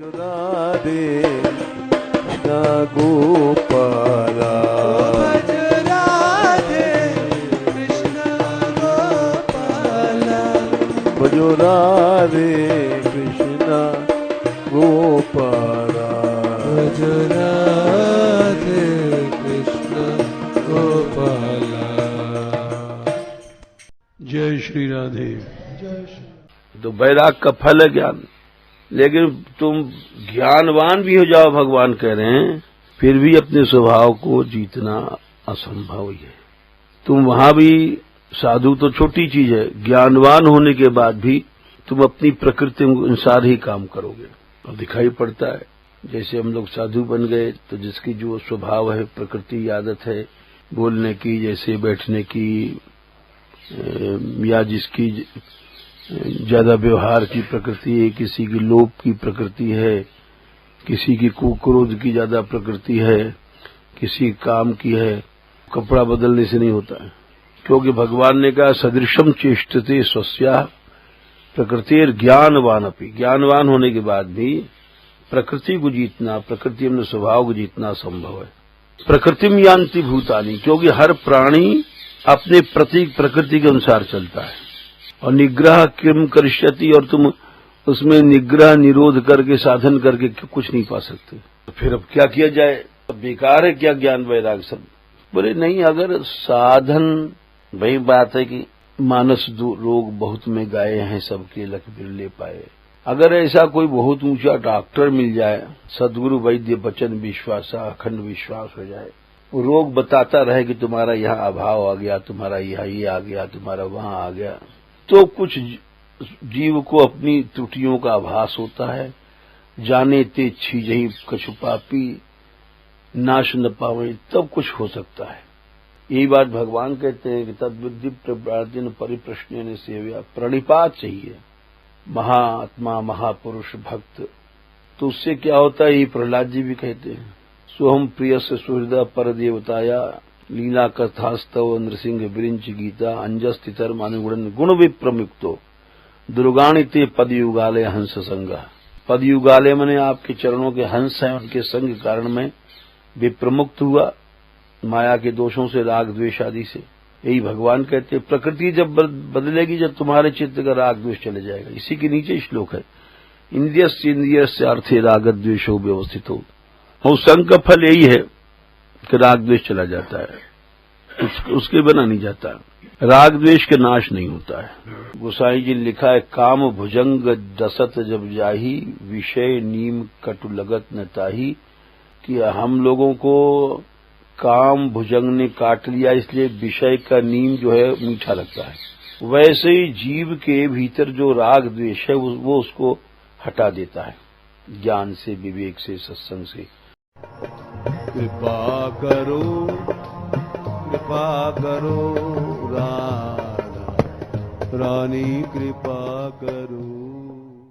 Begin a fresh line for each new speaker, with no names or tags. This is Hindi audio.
राधे कृष्ण गोपाला
भज राधे कृष्ण गोपाला
भजो राधे कृष्ण गोपाला
भज राधे कृष्ण गोपाला। जय श्री राधे। जय श्री।
तो वैराग का फल है ज्ञान, लेकिन तुम ज्ञानवान भी हो जाओ, भगवान कह रहे हैं, फिर भी अपने स्वभाव को जीतना असंभव ही है। तुम वहां भी साधु तो छोटी चीज है, ज्ञानवान होने के बाद भी तुम अपनी प्रकृति के अनुसार ही काम करोगे। और दिखाई पड़ता है, जैसे हम लोग साधु बन गए तो जिसकी जो स्वभाव है, प्रकृति आदत है बोलने की, जैसे बैठने की, या जिसकी ज्यादा व्यवहार की प्रकृति है, किसी की लोभ की प्रकृति है, किसी की कुक्रोध की ज्यादा प्रकृति है, किसी काम की है, कपड़ा बदलने से नहीं होता है। क्योंकि भगवान ने कहा सदृशम चेष्टते स्वस्या प्रकृतिर ज्ञानवान अपि। ज्ञानवान होने के बाद भी प्रकृति को जीतना, प्रकृति में स्वभाव को जीतना संभव है। प्रकृतिम यान्ति भूतानि, क्योंकि हर प्राणी अपने प्रतीक प्रकृति के अनुसार चलता है। और निग्रह किम करिष्यति, और तुम उसमें निग्रह निरोध करके साधन करके कुछ नहीं पा सकते। तो फिर अब क्या किया जाए, अब बेकार है क्या ज्ञान वैराग सब? बोले नहीं, अगर साधन, वही बात है कि मानस रोग बहुत में गाये हैं, सबके लख बिरले पाए। अगर ऐसा कोई बहुत ऊंचा डॉक्टर मिल जाए, सदगुरु वैद्य वचन विश्वास अखंड विश्वास हो जाए, वो रोग बताता रहे कि तुम्हारा यहाँ अभाव आ गया, तुम्हारा यहाँ ये आ गया, तुम्हारा वहां आ गया, तो कुछ जीव को अपनी त्रुटियों का आभास होता है। जाने ते छीजही कछु पापी नाश न पावे, तब कुछ हो सकता है। यही बात भगवान कहते हैं कि तद्विद्धि प्रव्राजन परिप्रश्न सेव्या, प्रणिपात चाहिए महात्मा महापुरुष भक्त। तो उससे क्या होता है, ये प्रहलाद जी भी कहते हैं, सोहम प्रिय से सुहृदा पर देवताया लीला कथास्तव नृसिंह विरिंच गीता अंजस्थितर मानुगुण गुण विप्रमुक्तो दुर्गाणिते पदयुगालय हंस संगा। पदयुगालय मने आपके चरणों के हंस हैं, उनके संग कारण में विप्रमुक्त हुआ माया के दोषों से, राग द्वेष आदि से। यही भगवान कहते हैं, प्रकृति जब बदलेगी, जब तुम्हारे चित्त का राग द्वेष चले जाएगा। इसी के नीचे श्लोक है, इंद्रियस्य अर्थे राग द्वेषो व्यवस्थित हो। और संग का फल यही है कि राग द्वेष चला जाता है, उसके बिना नहीं जाता। राग द्वेष के नाश नहीं होता है। गोसाई जी ने लिखा है, काम भुजंग दसत जब जाही विषय नीम कटु लगत न ताही, कि हम लोगों को काम भुजंग ने काट लिया, इसलिए विषय का नीम जो है मीठा लगता है। वैसे ही जीव के भीतर जो राग द्वेष है वो उसको हटा देता है, ज्ञान से, विवेक से, सत्संग से।
कृपा करो राधा रानी, कृपा करो।